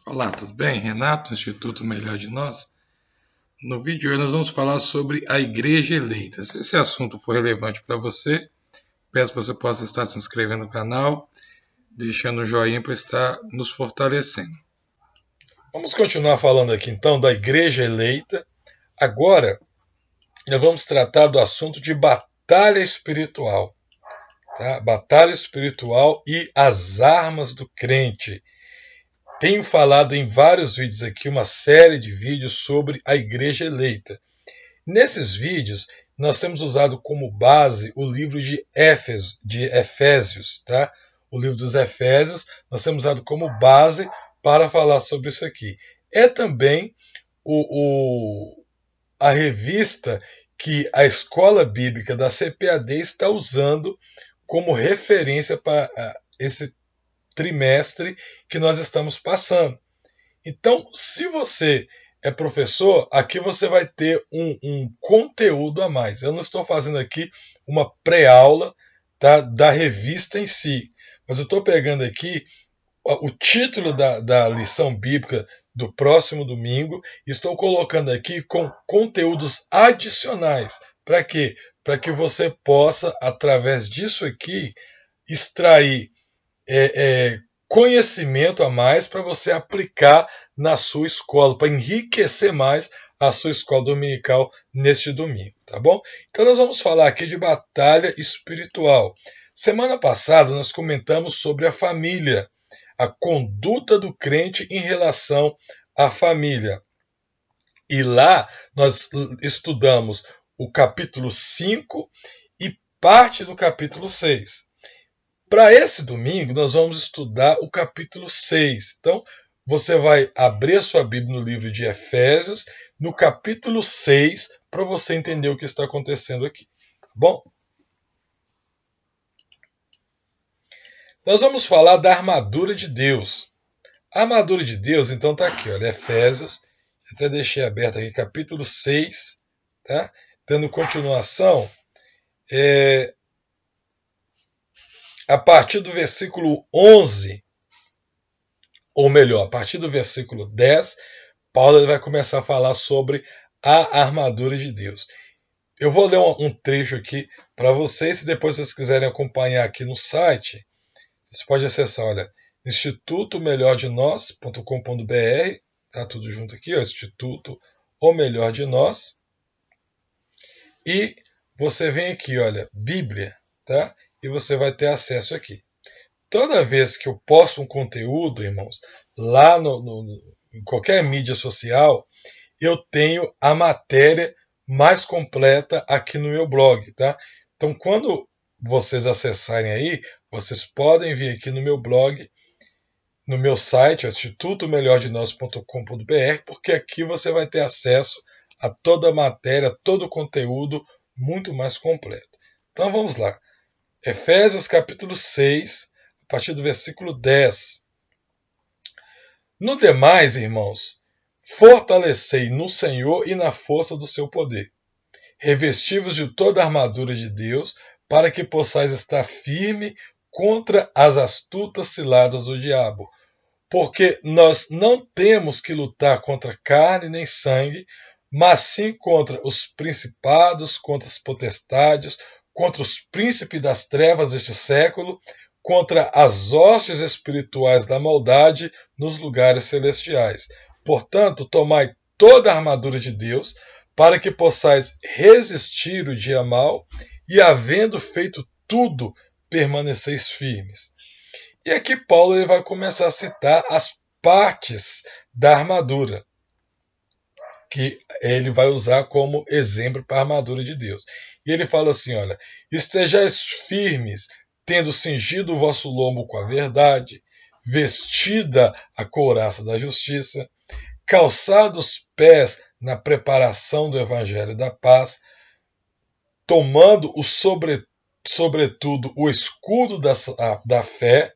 Olá, tudo bem? Renato, Instituto Melhor de Nós. No vídeo de hoje nós vamos falar sobre a Igreja Eleita. Se esse assunto for relevante para você, peço que você possa estar se inscrevendo no canal, deixando um joinha para estar nos fortalecendo. Vamos continuar falando aqui então da Igreja Eleita. Agora, nós vamos tratar do assunto de batalha espiritual. Tá? Batalha espiritual e as armas do crente. Tenho falado em vários vídeos aqui, uma série de vídeos sobre a Igreja Eleita. Nesses vídeos, nós temos usado como base o livro de Efésios, tá? O livro dos Efésios, nós temos usado como base para falar sobre isso aqui. É também a revista que a Escola Bíblica da CPAD está usando como referência para esse trimestre que nós estamos passando. Então, se você é professor, aqui você vai ter um conteúdo a mais. Eu não estou fazendo aqui uma pré-aula da revista em si, mas eu estou pegando aqui o título da lição bíblica do próximo domingo e estou colocando aqui com conteúdos adicionais. Para quê? Para que você possa, através disso aqui, extrair conhecimento a mais para você aplicar na sua escola, para enriquecer mais a sua escola dominical neste domingo, tá bom? Então nós vamos falar aqui de batalha espiritual. Semana passada nós comentamos sobre a família, a conduta do crente em relação à família. E lá nós estudamos o capítulo 5 e parte do capítulo 6. Para esse domingo, nós vamos estudar o capítulo 6. Então, você vai abrir a sua Bíblia no livro de Efésios, no capítulo 6, para você entender o que está acontecendo aqui. Tá bom? Nós vamos falar da armadura de Deus. A armadura de Deus, então, está aqui, olha, Efésios, até deixei aberto aqui, capítulo 6, tá? Dando continuação, a partir do versículo 11, ou melhor, a partir do versículo 10, Paulo vai começar a falar sobre a armadura de Deus. Eu vou ler um trecho aqui para vocês, se depois vocês quiserem acompanhar aqui no site, você pode acessar, olha, institutomelhordenós.com.br, tá tudo junto aqui, ó, Instituto O Melhor de Nós, e você vem aqui, olha, Bíblia, tá? E você vai ter acesso aqui. Toda vez que eu posto um conteúdo, irmãos, lá em qualquer mídia social, eu tenho a matéria mais completa aqui no meu blog, tá? Então, quando vocês acessarem aí, vocês podem vir aqui no meu blog, no meu site, institutomelhordenós.com.br, porque aqui você vai ter acesso a toda a matéria, todo o conteúdo muito mais completo. Então, vamos lá. Efésios capítulo 6, a partir do versículo 10. No demais, irmãos, fortalecei no Senhor e na força do seu poder. Revesti-vos de toda a armadura de Deus, para que possais estar firme contra as astutas ciladas do diabo. Porque nós não temos que lutar contra carne nem sangue, mas sim contra os principados, contra as potestades, contra os príncipes das trevas deste século, contra as hostes espirituais da maldade nos lugares celestiais. Portanto, tomai toda a armadura de Deus, para que possais resistir o dia mau, e havendo feito tudo, permaneceis firmes. E aqui Paulo ele vai começar a citar as partes da armadura, que ele vai usar como exemplo para a armadura de Deus. E ele fala assim, olha, estejais firmes, tendo cingido o vosso lombo com a verdade, vestida a couraça da justiça, calçados os pés na preparação do evangelho da paz, tomando sobretudo o escudo da fé,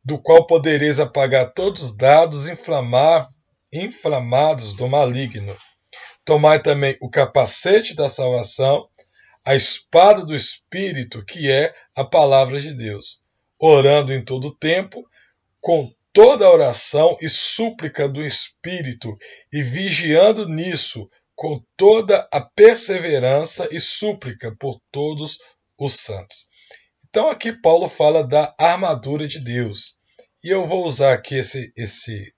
do qual podereis apagar todos os dados inflamados do maligno. Tomai também o capacete da salvação, a espada do Espírito, que é a palavra de Deus, orando em todo tempo, com toda oração e súplica do Espírito, e vigiando nisso com toda a perseverança e súplica por todos os santos. Então aqui Paulo fala da armadura de Deus. E eu vou usar aqui esse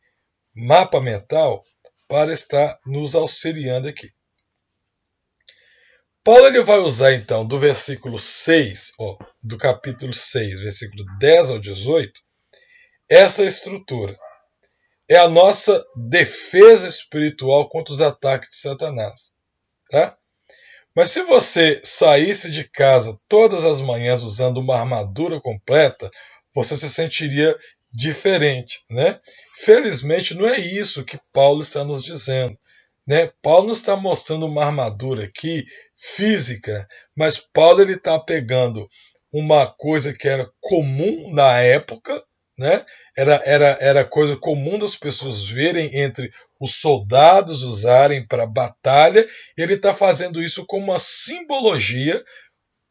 mapa mental para estar nos auxiliando aqui. Paulo ele vai usar então do versículo 6, do capítulo 6, versículo 10 ao 18, essa estrutura. É a nossa defesa espiritual contra os ataques de Satanás. Tá? Mas se você saísse de casa todas as manhãs usando uma armadura completa, você se sentiria diferente, né? Felizmente não é isso que Paulo está nos dizendo, né? Paulo não está mostrando uma armadura aqui física, mas Paulo ele está pegando uma coisa que era comum na época, né? Era coisa comum das pessoas verem entre os soldados usarem para batalha. Ele está fazendo isso como uma simbologia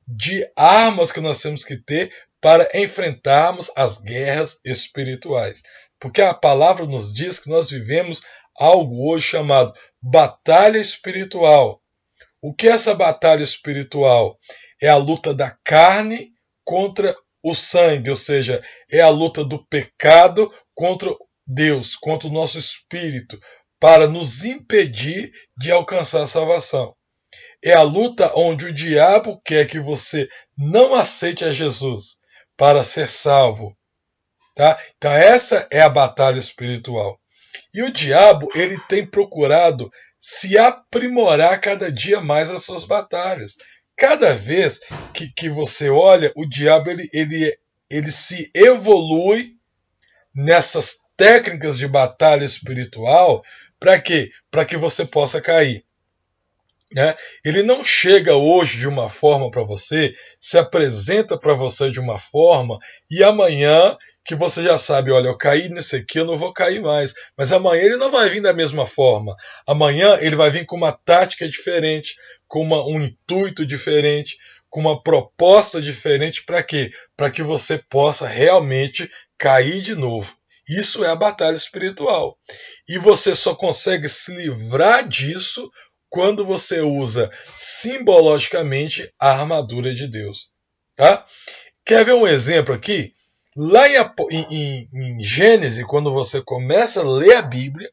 de armas que nós temos que ter para enfrentarmos as guerras espirituais. Porque a palavra nos diz que nós vivemos algo hoje chamado batalha espiritual. O que é essa batalha espiritual? É a luta da carne contra o sangue, ou seja, é a luta do pecado contra Deus, contra o nosso espírito, para nos impedir de alcançar a salvação. É a luta onde o diabo quer que você não aceite a Jesus para ser salvo. Tá? Então essa é a batalha espiritual. E o diabo ele tem procurado se aprimorar cada dia mais as suas batalhas. Cada vez que você olha, o diabo ele se evolui nessas técnicas de batalha espiritual. Para quê? Para que você possa cair. Né? Ele não chega hoje de uma forma para você, se apresenta para você de uma forma, e amanhã que você já sabe, olha, eu caí nesse aqui, eu não vou cair mais. Mas amanhã ele não vai vir da mesma forma. Amanhã ele vai vir com uma tática diferente, com um intuito diferente, com uma proposta diferente. Para quê? Para que você possa realmente cair de novo. Isso é a batalha espiritual. E você só consegue se livrar disso quando você usa simbologicamente a armadura de Deus. Tá? Quer ver um exemplo aqui? Lá em Gênesis, quando você começa a ler a Bíblia,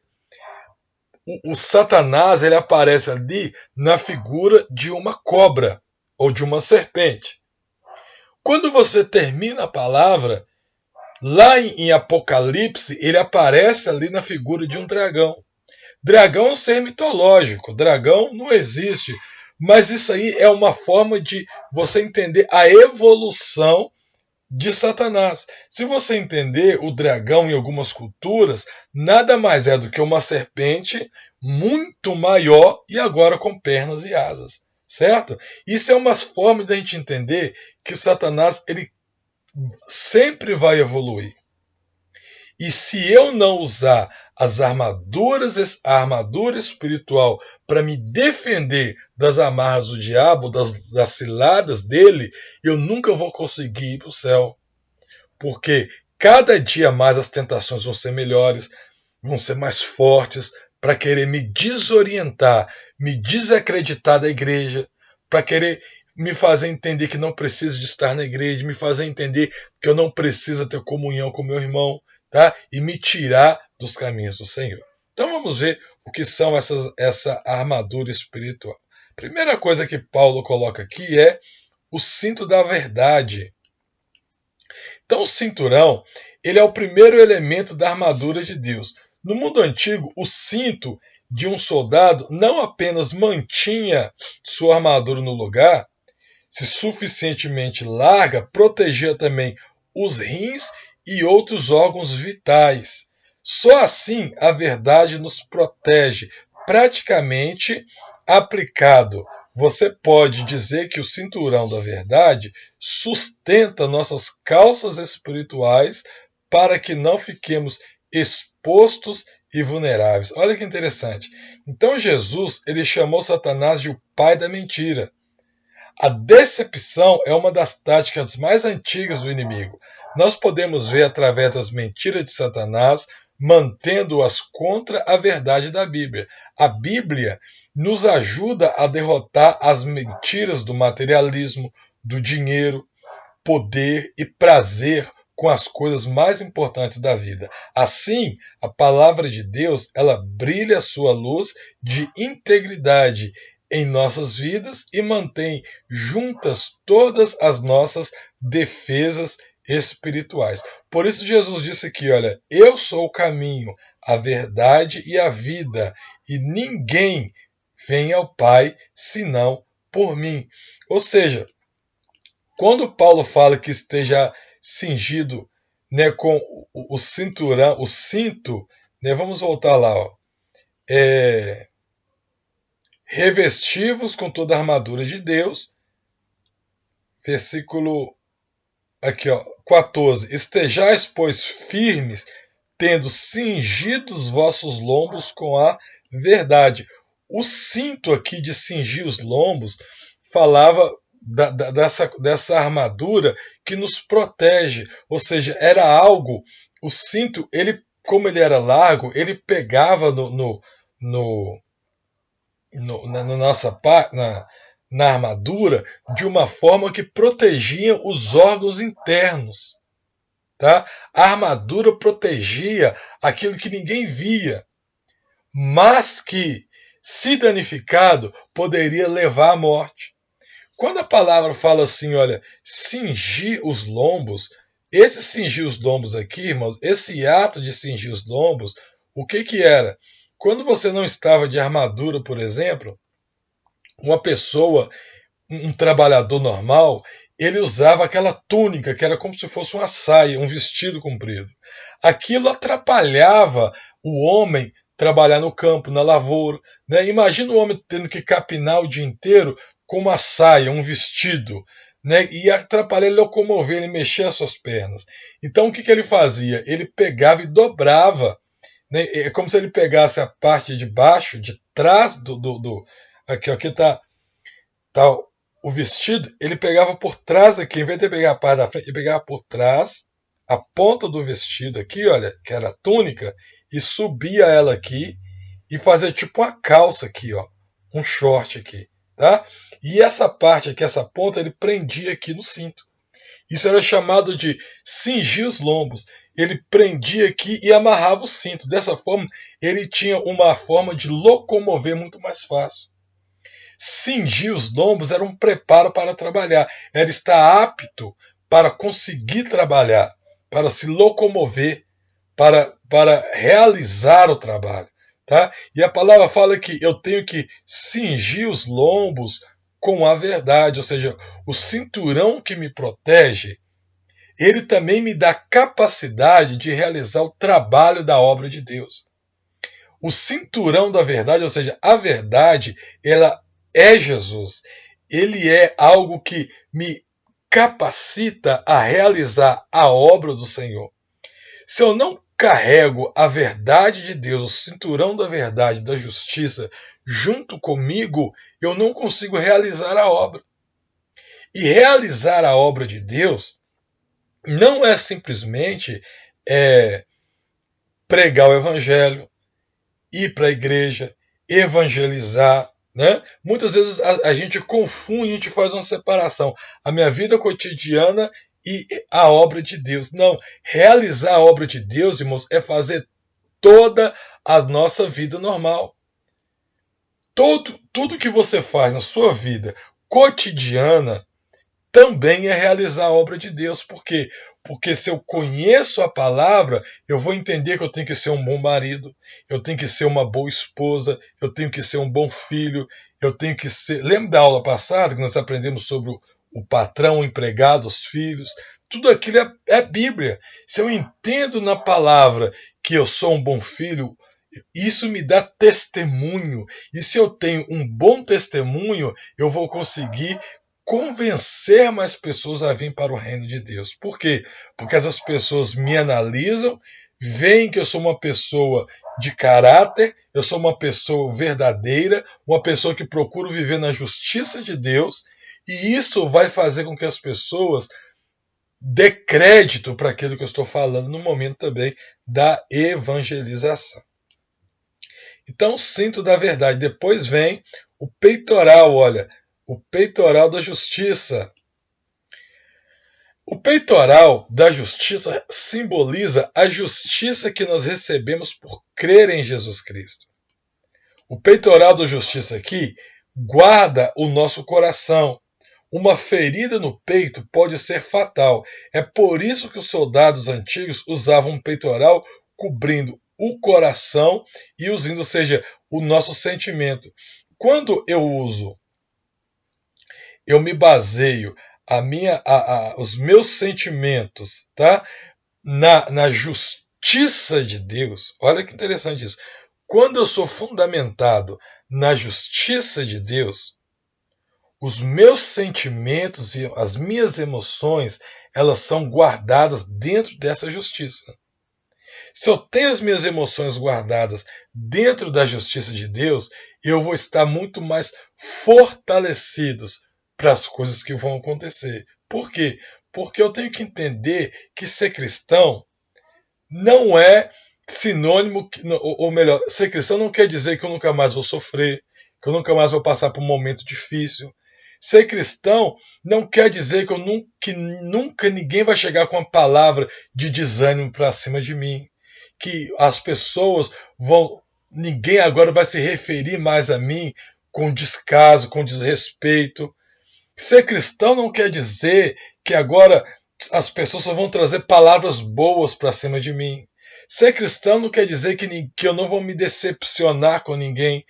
o Satanás ele aparece ali na figura de uma cobra ou de uma serpente. Quando você termina a palavra, lá em Apocalipse, ele aparece ali na figura de um dragão. Dragão é um ser mitológico, dragão não existe, mas isso aí é uma forma de você entender a evolução de Satanás. Se você entender o dragão em algumas culturas, nada mais é do que uma serpente muito maior e agora com pernas e asas, certo? Isso é uma forma de a gente entender que o Satanás ele sempre vai evoluir. E se eu não usar a armadura espiritual para me defender das amarras do diabo, das ciladas dele, eu nunca vou conseguir ir para o céu. Porque cada dia mais as tentações vão ser melhores, vão ser mais fortes, para querer me desorientar, me desacreditar da igreja, para querer me fazer entender que não preciso de estar na igreja, me fazer entender que eu não preciso ter comunhão com meu irmão, tá? E me tirar dos caminhos do Senhor. Então vamos ver o que são essa armadura espiritual. Primeira coisa que Paulo coloca aqui é o cinto da verdade. Então o cinturão ele é o primeiro elemento da armadura de Deus. No mundo antigo, o cinto de um soldado não apenas mantinha sua armadura no lugar, se suficientemente larga, protegia também os rins e outros órgãos vitais. Só assim a verdade nos protege. Praticamente aplicado, você pode dizer que o cinturão da verdade sustenta nossas calças espirituais para que não fiquemos expostos e vulneráveis. Olha que interessante. Então Jesus ele chamou Satanás de o pai da mentira. A decepção é uma das táticas mais antigas do inimigo. Nós podemos ver através das mentiras de Satanás, mantendo-as contra a verdade da Bíblia. A Bíblia nos ajuda a derrotar as mentiras do materialismo, do dinheiro, poder e prazer com as coisas mais importantes da vida. Assim, a palavra de Deus, ela brilha a sua luz de integridade em nossas vidas e mantém juntas todas as nossas defesas espirituais. Por isso Jesus disse aqui, olha, eu sou o caminho, a verdade e a vida, e ninguém vem ao Pai senão por mim. Ou seja, quando Paulo fala que esteja cingido, né, com o cinturão, o cinto, né, vamos voltar lá, ó, revestivos com toda a armadura de Deus, versículo aqui, ó, 14, estejais, pois, firmes, tendo cingido os vossos lombos com a verdade. O cinto aqui de cingir os lombos falava dessa armadura que nos protege, ou seja, era algo, o cinto, ele, como ele era largo, ele pegava na armadura de uma forma que protegia os órgãos internos. Tá? A armadura protegia aquilo que ninguém via, mas que, se danificado, poderia levar à morte. Quando a palavra fala assim, olha, cingir os lombos, esse cingir os lombos aqui, irmãos, esse ato de cingir os lombos, o que era? Quando você não estava de armadura, por exemplo, uma pessoa, um trabalhador normal, ele usava aquela túnica, que era como se fosse uma saia, um vestido comprido. Aquilo atrapalhava o homem trabalhar no campo, na lavoura. Né? Imagina o homem tendo que capinar o dia inteiro com uma saia, um vestido, né? E atrapalhar ele locomover, ele mexer as suas pernas. Então o que ele fazia? Ele pegava e dobrava. Né? É como se ele pegasse a parte de baixo, de trás aqui está o vestido, ele pegava por trás aqui, em vez de pegar a parte da frente, ele pegava por trás, a ponta do vestido aqui, olha, que era a túnica, e subia ela aqui e fazia tipo uma calça aqui, ó, um short aqui, tá? E essa parte aqui, essa ponta, ele prendia aqui no cinto. Isso era chamado de cingir os lombos. Ele prendia aqui e amarrava o cinto. Dessa forma, ele tinha uma forma de locomover muito mais fácil. Cingir os lombos era um preparo para trabalhar, era estar apto para conseguir trabalhar, para se locomover, para realizar o trabalho. Tá? E a palavra fala que eu tenho que cingir os lombos com a verdade, ou seja, o cinturão que me protege, ele também me dá capacidade de realizar o trabalho da obra de Deus. O cinturão da verdade, ou seja, a verdade, ela é Jesus. Ele é algo que me capacita a realizar a obra do Senhor. Se eu não carrego a verdade de Deus, o cinturão da verdade, da justiça, junto comigo, eu não consigo realizar a obra. E realizar a obra de Deus não é simplesmente pregar o evangelho, ir para a igreja, evangelizar. Né? Muitas vezes a gente confunde, a gente faz uma separação. A minha vida cotidiana e a obra de Deus. Não, realizar a obra de Deus, irmãos, é fazer toda a nossa vida normal. Tudo que você faz na sua vida cotidiana também é realizar a obra de Deus. Por quê? Porque se eu conheço a palavra, eu vou entender que eu tenho que ser um bom marido, eu tenho que ser uma boa esposa, eu tenho que ser um bom filho, eu tenho que ser... Lembra da aula passada que nós aprendemos sobre o patrão, o empregado, os filhos? Tudo aquilo é Bíblia. Se eu entendo na palavra que eu sou um bom filho, isso me dá testemunho. E se eu tenho um bom testemunho, eu vou conseguir convencer mais pessoas a vir para o reino de Deus. Por quê? Porque essas pessoas me analisam, veem que eu sou uma pessoa de caráter, eu sou uma pessoa verdadeira, uma pessoa que procura viver na justiça de Deus, E isso vai fazer com que as pessoas dê crédito para aquilo que eu estou falando no momento também da evangelização. Então, cinto da verdade. Depois vem o peitoral, olha, o peitoral da justiça. O peitoral da justiça simboliza a justiça que nós recebemos por crer em Jesus Cristo. O peitoral da justiça aqui guarda o nosso coração. Uma ferida no peito pode ser fatal. É por isso que os soldados antigos usavam um peitoral cobrindo o coração e usando, ou seja, o nosso sentimento. Quando eu uso, eu me baseio os meus sentimentos, tá? Na justiça de Deus. Olha que interessante isso. Quando eu sou fundamentado na justiça de Deus, os meus sentimentos e as minhas emoções, elas são guardadas dentro dessa justiça. Se eu tenho as minhas emoções guardadas dentro da justiça de Deus, eu vou estar muito mais fortalecido para as coisas que vão acontecer. Por quê? Porque eu tenho que entender que ser cristão não é sinônimo, ou melhor, ser cristão não quer dizer que eu nunca mais vou sofrer, que eu nunca mais vou passar por um momento difícil. Ser cristão não quer dizer que nunca ninguém vai chegar com uma palavra de desânimo para cima de mim, que as pessoas ninguém agora vai se referir mais a mim com descaso, com desrespeito. Ser cristão não quer dizer que agora as pessoas só vão trazer palavras boas para cima de mim. Ser cristão não quer dizer que eu não vou me decepcionar com ninguém.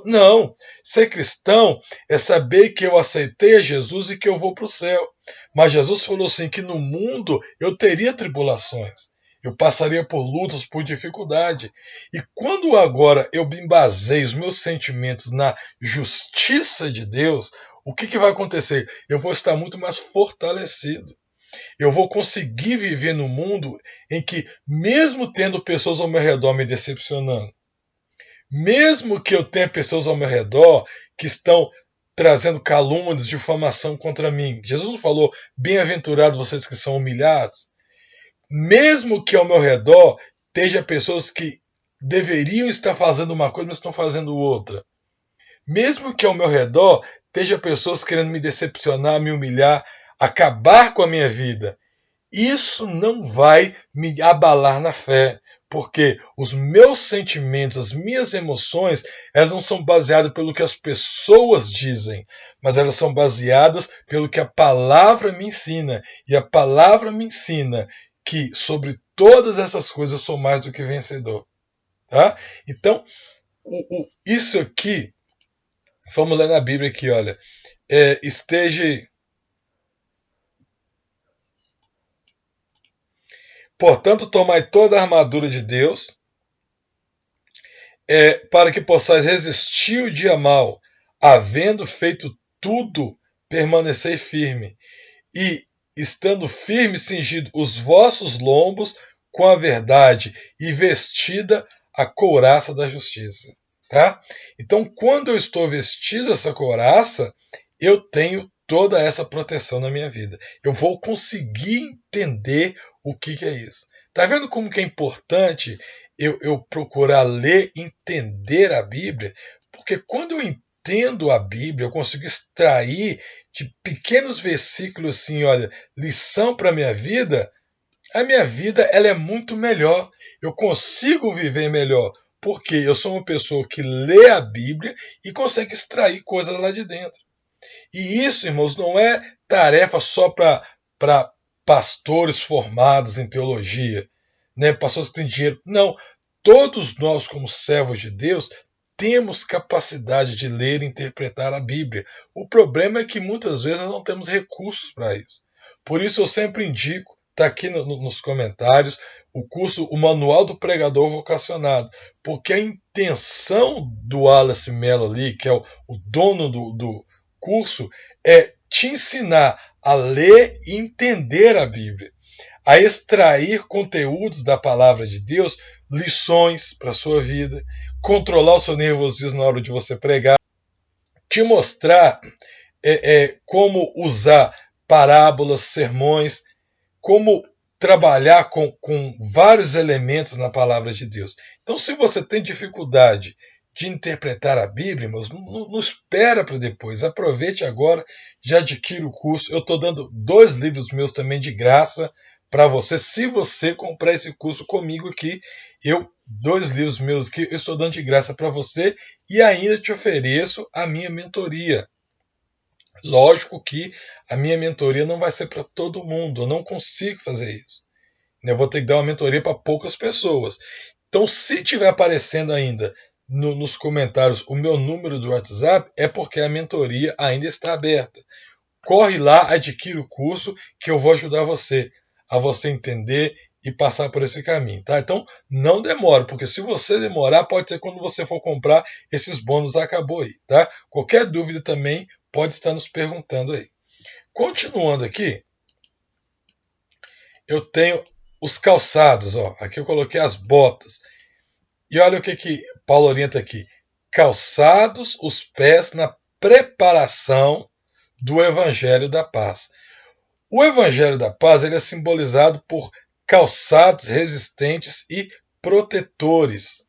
Não. Ser cristão é saber que eu aceitei a Jesus e que eu vou para o céu. Mas Jesus falou assim que no mundo eu teria tribulações. Eu passaria por lutas, por dificuldade. E quando agora eu me baseio os meus sentimentos na justiça de Deus, o que vai acontecer? Eu vou estar muito mais fortalecido. Eu vou conseguir viver num mundo em que, mesmo tendo pessoas ao meu redor me decepcionando, mesmo que eu tenha pessoas ao meu redor que estão trazendo calúnias, difamação contra mim, Jesus não falou, bem-aventurados vocês que são humilhados? Mesmo que ao meu redor esteja pessoas que deveriam estar fazendo uma coisa, mas estão fazendo outra. Mesmo que ao meu redor esteja pessoas querendo me decepcionar, me humilhar, acabar com a minha vida, isso não vai me abalar na fé, porque os meus sentimentos, as minhas emoções, elas não são baseadas pelo que as pessoas dizem, mas elas são baseadas pelo que a palavra me ensina. E a palavra me ensina que sobre todas essas coisas eu sou mais do que vencedor. Tá? Então, isso aqui, vamos ler na Bíblia aqui, olha, esteja... Portanto, tomai toda a armadura de Deus, para que possais resistir o dia mau, havendo feito tudo, permanecer firme. E, estando firme, cingido os vossos lombos com a verdade e vestida a couraça da justiça. Tá? Então, quando eu estou vestido essa couraça, eu tenho toda essa proteção na minha vida. Eu vou conseguir entender o que é isso. Tá vendo como que é importante eu procurar ler, entender a Bíblia? Porque quando eu entendo a Bíblia, eu consigo extrair de pequenos versículos assim, olha, lição para a minha vida ela é muito melhor. Eu consigo viver melhor. Porque eu sou uma pessoa que lê a Bíblia e consegue extrair coisas lá de dentro. E isso, irmãos, não é tarefa só para pastores formados em teologia, né? Pastores que têm dinheiro. Não. Todos nós, como servos de Deus, temos capacidade de ler e interpretar a Bíblia. O problema é que muitas vezes nós não temos recursos para isso. Por isso eu sempre indico, está aqui nos comentários, o Manual do Pregador Vocacionado. Porque a intenção do Wallace Mello ali, que é o dono do curso, é te ensinar a ler e entender a Bíblia, a extrair conteúdos da palavra de Deus, lições para a sua vida, controlar o seu nervosismo na hora de você pregar, te mostrar como usar parábolas, sermões, como trabalhar com vários elementos na palavra de Deus. Então, se você tem dificuldade de interpretar a Bíblia, irmãos, não espera para depois. Aproveite agora, já adquira o curso. Eu estou dando 2 livros meus também de graça para você. Se você comprar esse curso comigo aqui, 2 livros meus aqui, eu estou dando de graça para você e ainda te ofereço a minha mentoria. Lógico que a minha mentoria não vai ser para todo mundo, eu não consigo fazer isso. Eu vou ter que dar uma mentoria para poucas pessoas. Então, se estiver aparecendo ainda nos comentários o meu número do WhatsApp, é porque a mentoria ainda está aberta. Corre lá, adquire o curso, que eu vou ajudar você a você entender e passar por esse caminho. Tá? Então, não demore, porque se você demorar, pode ser quando você for comprar, esses bônus acabou aí. Tá? Qualquer dúvida também pode estar nos perguntando aí. Continuando aqui, eu tenho os calçados. Ó. Aqui eu coloquei as botas. E olha o que Paulo orienta aqui. Calçados os pés na preparação do Evangelho da Paz. O Evangelho da Paz ele é simbolizado por calçados resistentes e protetores.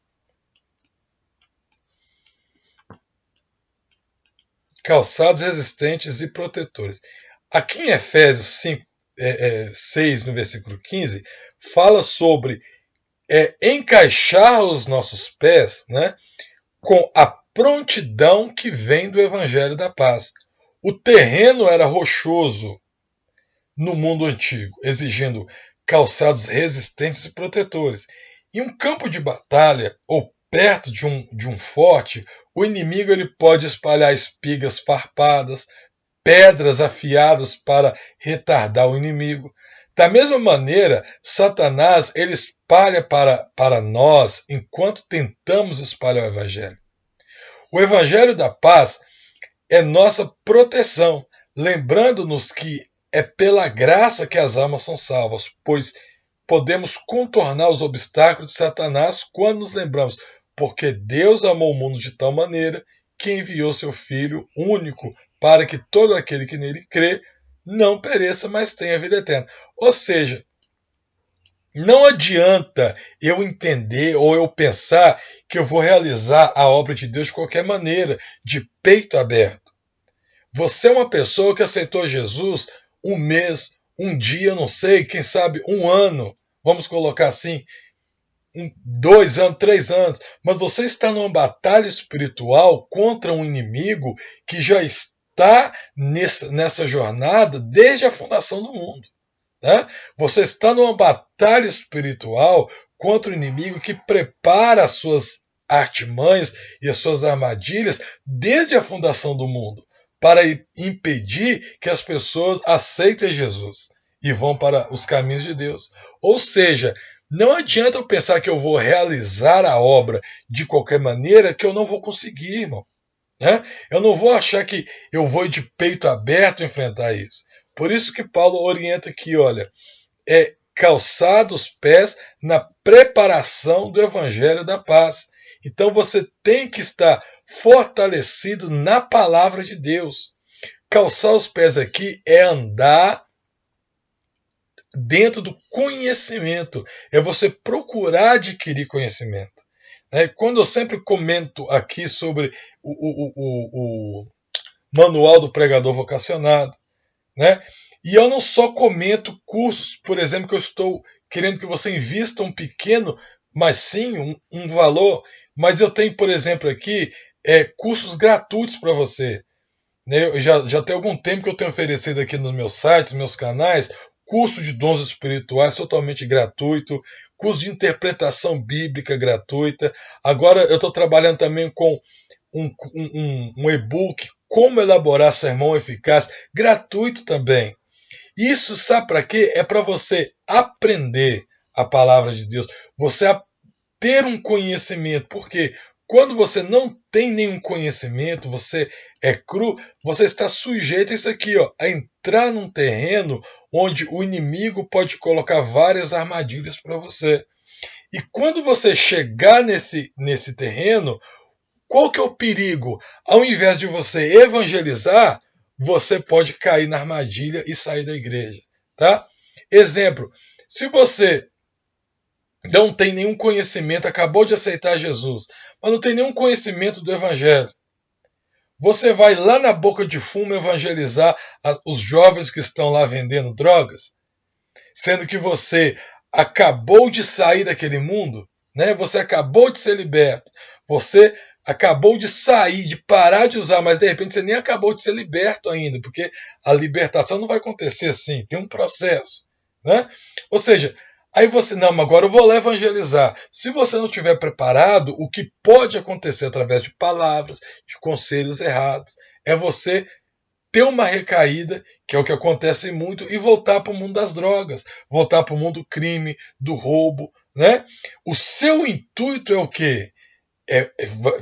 Calçados resistentes e protetores. Aqui em Efésios 6, no versículo 15, fala sobre encaixar os nossos pés, né, com a prontidão que vem do Evangelho da Paz. O terreno era rochoso no mundo antigo, exigindo calçados resistentes e protetores. Em um campo de batalha, ou perto de um forte, o inimigo ele pode espalhar espigas farpadas, pedras afiadas para retardar o inimigo. Da mesma maneira, Satanás ele espalha para nós enquanto tentamos espalhar o Evangelho. O Evangelho da Paz é nossa proteção, lembrando-nos que é pela graça que as almas são salvas, pois podemos contornar os obstáculos de Satanás quando nos lembramos, porque Deus amou o mundo de tal maneira que enviou seu Filho único para que todo aquele que nele crê não pereça, mas tenha vida eterna. Ou seja, não adianta eu entender ou eu pensar que eu vou realizar a obra de Deus de qualquer maneira, de peito aberto. Você é uma pessoa que aceitou Jesus um mês, um dia, não sei, quem sabe um ano, vamos colocar assim, 2 anos, 3 anos, mas você está numa batalha espiritual contra um inimigo que já está nessa jornada desde a fundação do mundo. Né? Você está numa batalha espiritual contra o inimigo que prepara as suas artimanhas e as suas armadilhas desde a fundação do mundo para impedir que as pessoas aceitem Jesus e vão para os caminhos de Deus. Ou seja, não adianta eu pensar que eu vou realizar a obra de qualquer maneira que eu não vou conseguir, irmão. Né? Eu não vou achar que eu vou de peito aberto enfrentar isso. Por isso que Paulo orienta aqui, olha, calçar os pés na preparação do Evangelho da Paz. Então você tem que estar fortalecido na palavra de Deus. Calçar os pés aqui é andar dentro do conhecimento, é você procurar adquirir conhecimento. Quando eu sempre comento aqui sobre o manual do pregador vocacionado, né? E eu não só comento cursos, por exemplo, que eu estou querendo que você invista um pequeno, mas sim um valor, mas eu tenho, por exemplo, aqui cursos gratuitos para você. Né? Já tem algum tempo que eu tenho oferecido aqui nos meus sites, meus canais, curso de dons espirituais totalmente gratuito, curso de interpretação bíblica gratuita. Agora eu estou trabalhando também com um e-book, Como Elaborar Sermão Eficaz, gratuito também. Isso sabe para quê? É para você aprender a palavra de Deus, você ter um conhecimento, porque quando você não tem nenhum conhecimento, você é cru, você está sujeito a isso aqui, ó, a entrar num terreno onde o inimigo pode colocar várias armadilhas para você. E quando você chegar nesse terreno, qual que é o perigo? Ao invés de você evangelizar, você pode cair na armadilha e sair da igreja. Tá? Exemplo, se você não tem nenhum conhecimento, acabou de aceitar Jesus, mas não tem nenhum conhecimento do Evangelho, você vai lá na boca de fumo evangelizar os jovens que estão lá vendendo drogas, sendo que você acabou de sair daquele mundo, né? Você acabou de ser liberto, você acabou de sair, de parar de usar, mas de repente você nem acabou de ser liberto ainda, porque a libertação não vai acontecer assim, tem um processo, né? Ou seja, aí você, não, mas agora eu vou lá evangelizar. Se você não estiver preparado, o que pode acontecer através de palavras, de conselhos errados, é você ter uma recaída, que é o que acontece muito, e voltar para o mundo das drogas, voltar para o mundo do crime, do roubo, né? O seu intuito é o quê? É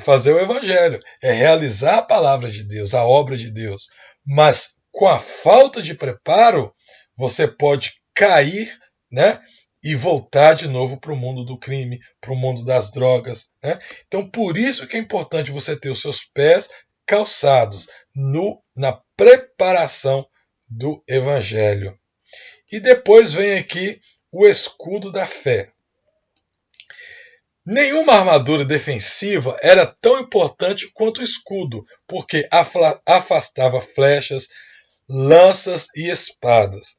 fazer o evangelho, é realizar a palavra de Deus, a obra de Deus. Mas com a falta de preparo, você pode cair, né? E voltar de novo para o mundo do crime, para o mundo das drogas. Né? Então, por isso que é importante você ter os seus pés calçados na preparação do Evangelho. E depois vem aqui o escudo da fé. Nenhuma armadura defensiva era tão importante quanto o escudo, porque afastava flechas, lanças e espadas.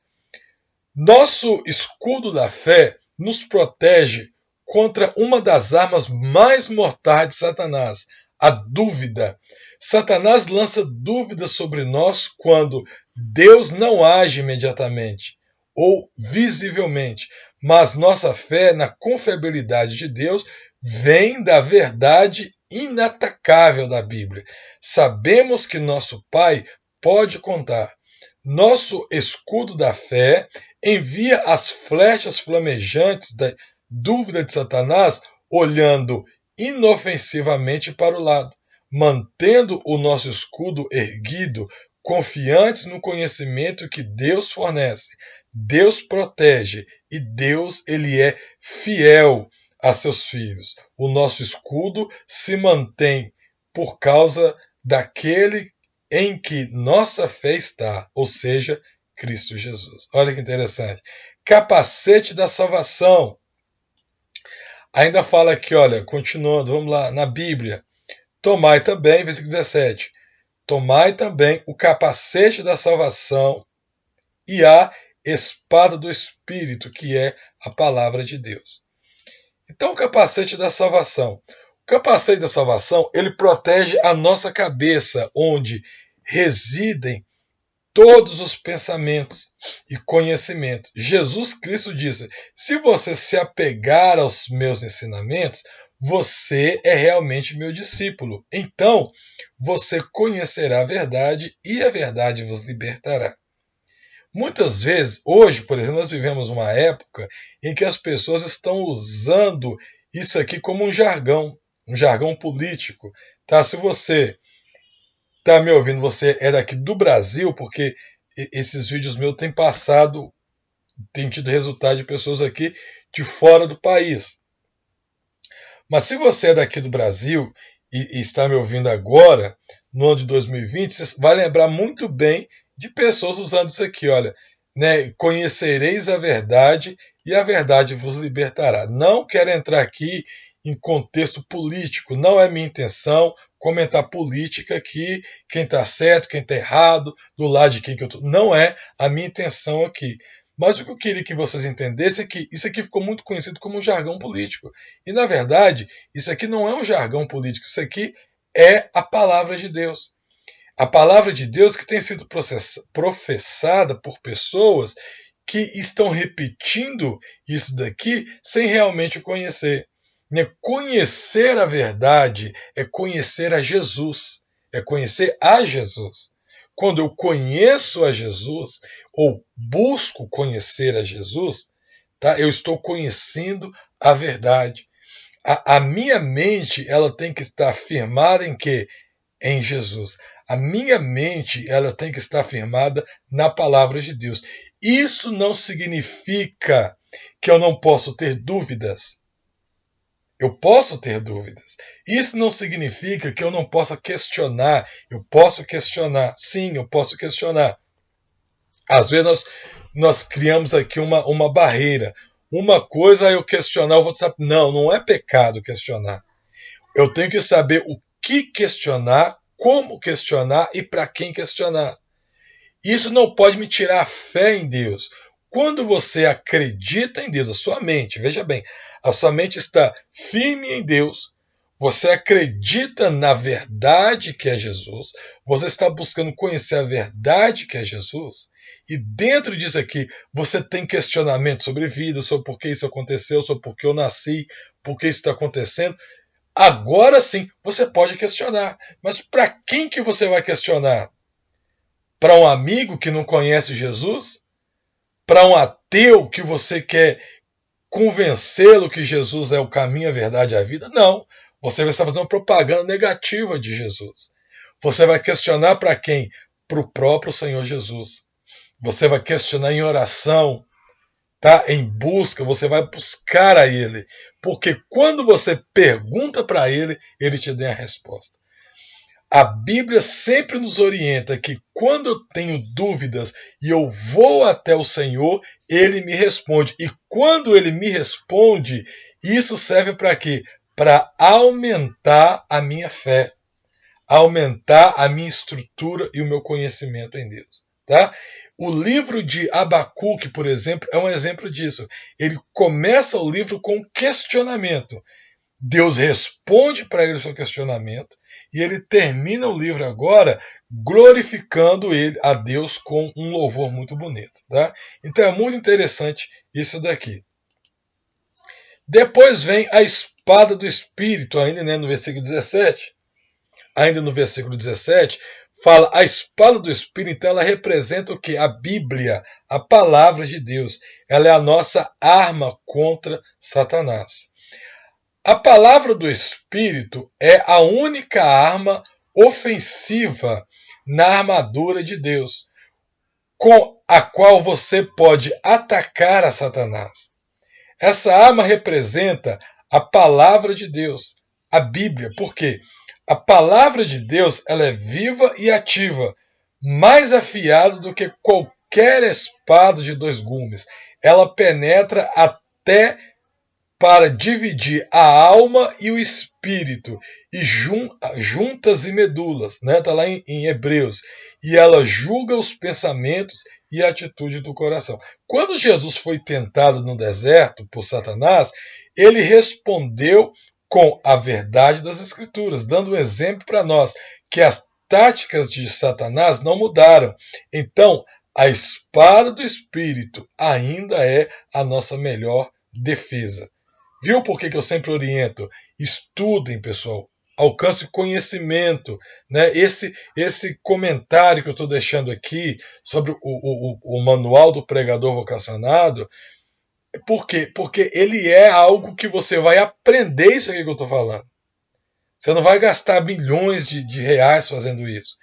Nosso escudo da fé nos protege contra uma das armas mais mortais de Satanás, a dúvida. Satanás lança dúvidas sobre nós quando Deus não age imediatamente ou visivelmente, mas nossa fé na confiabilidade de Deus vem da verdade inatacável da Bíblia. Sabemos que nosso Pai pode contar. Nosso escudo da fé envia as flechas flamejantes da dúvida de Satanás, olhando inofensivamente para o lado, mantendo o nosso escudo erguido, confiantes no conhecimento que Deus fornece. Deus protege e Deus ele é fiel a seus filhos. O nosso escudo se mantém por causa daquele em que nossa fé está, ou seja, Cristo Jesus. Olha que interessante. Capacete da salvação. Ainda fala aqui, olha, continuando, vamos lá, na Bíblia. Tomai também, versículo 17. Tomai também o capacete da salvação e a espada do Espírito, que é a palavra de Deus. Então, o capacete da salvação. O capacete da salvação, ele protege a nossa cabeça, onde residem todos os pensamentos e conhecimentos. Jesus Cristo disse: se você se apegar aos meus ensinamentos, você é realmente meu discípulo. Então, você conhecerá a verdade e a verdade vos libertará. Muitas vezes, hoje, por exemplo, nós vivemos uma época em que as pessoas estão usando isso aqui como um jargão político. Tá? Se você está me ouvindo, você é daqui do Brasil, porque esses vídeos meus têm passado, têm tido resultado de pessoas aqui de fora do país. Mas se você é daqui do Brasil e está me ouvindo agora, no ano de 2020, você vai lembrar muito bem de pessoas usando isso aqui, olha, né? Conhecereis a verdade e a verdade vos libertará. Não quero entrar aqui em contexto político, não é minha intenção comentar política aqui, quem está certo, quem está errado, do lado de quem que eu estou. Não é a minha intenção aqui. Mas o que eu queria que vocês entendessem é que isso aqui ficou muito conhecido como um jargão político. E, na verdade, isso aqui não é um jargão político, isso aqui é a palavra de Deus. A palavra de Deus que tem sido professada por pessoas que estão repetindo isso daqui sem realmente conhecer. Conhecer a verdade é conhecer a Jesus. É conhecer a Jesus. Quando eu conheço a Jesus, ou busco conhecer a Jesus, tá? Eu estou conhecendo a verdade. A minha mente ela tem que estar firmada em quê? Em Jesus. A minha mente ela tem que estar firmada na palavra de Deus. Isso não significa que eu não posso ter dúvidas. Eu posso ter dúvidas. Isso não significa que eu não possa questionar. Eu posso questionar. Sim, eu posso questionar. Às vezes nós criamos aqui uma barreira. Uma coisa é eu questionar, eu vou saber. Não, não é pecado questionar. Eu tenho que saber o que questionar, como questionar e para quem questionar. Isso não pode me tirar a fé em Deus. Quando você acredita em Deus, a sua mente, veja bem, a sua mente está firme em Deus, você acredita na verdade que é Jesus, você está buscando conhecer a verdade que é Jesus, e dentro disso aqui você tem questionamento sobre vida, sobre por que isso aconteceu, sobre por que eu nasci, por que isso está acontecendo. Agora sim, você pode questionar. Mas para quem que você vai questionar? Para um amigo que não conhece Jesus? Para um ateu que você quer convencê-lo que Jesus é o caminho, a verdade e a vida? Não. Você vai estar fazendo uma propaganda negativa de Jesus. Você vai questionar para quem? Para o próprio Senhor Jesus. Você vai questionar em oração, tá? Em busca, você vai buscar a Ele. Porque quando você pergunta para Ele, Ele te dá a resposta. A Bíblia sempre nos orienta que quando eu tenho dúvidas e eu vou até o Senhor, Ele me responde. E quando Ele me responde, isso serve para quê? Para aumentar a minha fé, aumentar a minha estrutura e o meu conhecimento em Deus. Tá? O livro de Abacuque, por exemplo, é um exemplo disso. Ele começa o livro com um questionamento. Deus responde para ele o seu questionamento e ele termina o livro agora glorificando ele a Deus com um louvor muito bonito. Tá? Então é muito interessante isso daqui. Depois vem a espada do Espírito, ainda no versículo 17. Ainda no versículo 17, fala a espada do Espírito, então ela representa o que? A Bíblia, a palavra de Deus. Ela é a nossa arma contra Satanás. A palavra do Espírito é a única arma ofensiva na armadura de Deus, com a qual você pode atacar a Satanás. Essa arma representa a palavra de Deus, a Bíblia. Por quê? A palavra de Deus ela é viva e ativa, mais afiada do que qualquer espada de dois gumes. Ela penetra até para dividir a alma e o espírito, e juntas e medulas, né? Está lá em Hebreus. E ela julga os pensamentos e a atitude do coração. Quando Jesus foi tentado no deserto por Satanás, ele respondeu com a verdade das Escrituras, dando um exemplo para nós que as táticas de Satanás não mudaram. Então, a espada do Espírito ainda é a nossa melhor defesa. Viu por que eu sempre oriento? Estudem, pessoal. Alcance conhecimento. Né? Esse comentário que eu estou deixando aqui sobre o manual do pregador vocacionado, por quê? Porque ele é algo que você vai aprender isso aqui que eu estou falando. Você não vai gastar milhões de reais fazendo isso.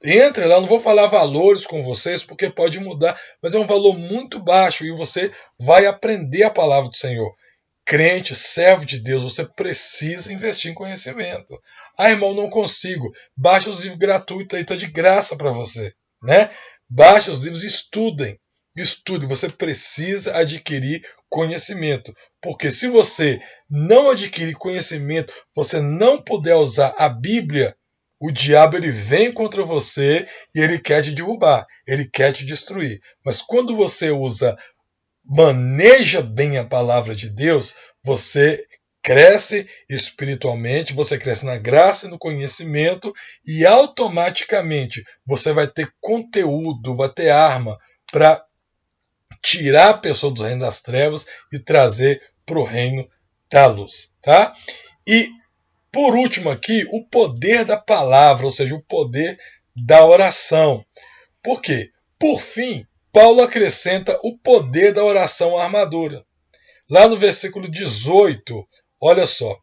Entre lá, não vou falar valores com vocês, porque pode mudar, mas é um valor muito baixo e você vai aprender a palavra do Senhor. Crente, servo de Deus, você precisa investir em conhecimento. Ah, irmão, não consigo. Baixa os livros gratuitos aí, está de graça para você. Né? Baixa os livros e estudem. Estude, você precisa adquirir conhecimento. Porque se você não adquirir conhecimento, você não puder usar a Bíblia, o diabo ele vem contra você e ele quer te derrubar, ele quer te destruir. Mas quando você maneja bem a palavra de Deus, você cresce espiritualmente, você cresce na graça e no conhecimento e automaticamente você vai ter conteúdo, vai ter arma para tirar a pessoa do reino das trevas e trazer para o reino da luz. Tá? E por último aqui, o poder da palavra, ou seja, o poder da oração. Por quê? Por fim, Paulo acrescenta o poder da oração à armadura. Lá no versículo 18, olha só.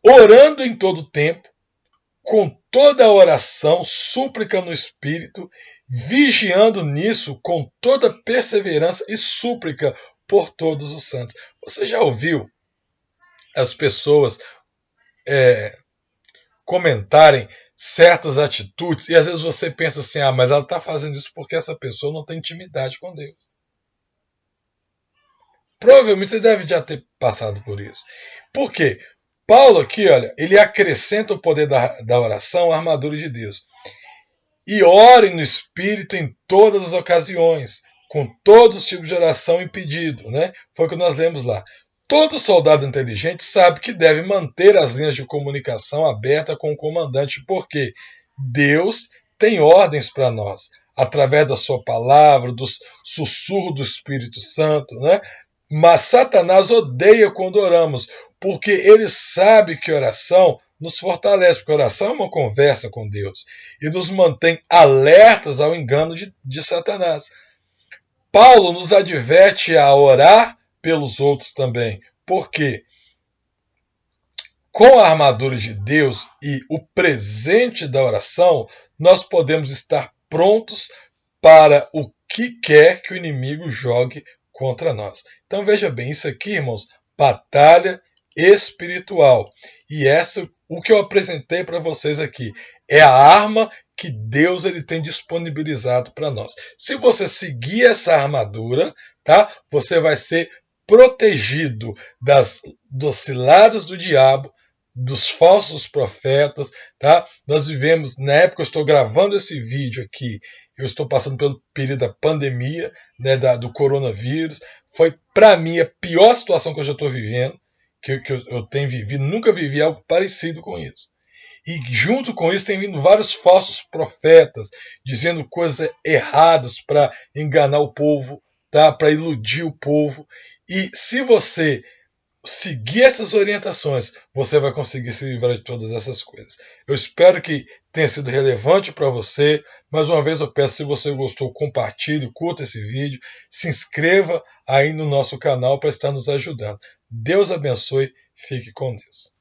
Orando em todo tempo, com toda a oração, súplica no Espírito, vigiando nisso com toda perseverança e súplica por todos os santos. Você já ouviu as pessoas comentarem certas atitudes e às vezes você pensa assim, mas ela está fazendo isso porque essa pessoa não tem intimidade com Deus. Provavelmente você deve já ter passado por isso. Por quê? Paulo aqui, olha, ele acrescenta o poder da oração à armadura de Deus. E orem no Espírito em todas as ocasiões, com todos os tipos de oração e pedido. Né? Foi o que nós lemos lá. Todo soldado inteligente sabe que deve manter as linhas de comunicação abertas com o comandante, porque Deus tem ordens para nós, através da sua palavra, do sussurro do Espírito Santo. Né? Mas Satanás odeia quando oramos, porque ele sabe que oração nos fortalece, porque oração é uma conversa com Deus e nos mantém alertas ao engano de Satanás. Paulo nos adverte a orar pelos outros também, porque com a armadura de Deus e o presente da oração, nós podemos estar prontos para o que quer que o inimigo jogue contra nós. Então veja bem, isso aqui, irmãos, batalha espiritual. E o que eu apresentei para vocês aqui, é a arma que Deus ele tem disponibilizado para nós. Se você seguir essa armadura, tá? Você vai ser protegido das ciladas do diabo, dos falsos profetas, tá? Nós vivemos, na época eu estou gravando esse vídeo aqui, eu estou passando pelo período da pandemia, né, do coronavírus. Foi, para mim, a pior situação que eu já estou vivendo, que eu tenho vivido, nunca vivi algo parecido com isso. E junto com isso tem vindo vários falsos profetas, dizendo coisas erradas para enganar o povo, tá? Para iludir o povo. E se você seguir essas orientações, você vai conseguir se livrar de todas essas coisas. Eu espero que tenha sido relevante para você. Mais uma vez eu peço, se você gostou, compartilhe, curta esse vídeo, se inscreva aí no nosso canal para estar nos ajudando. Deus abençoe, fique com Deus.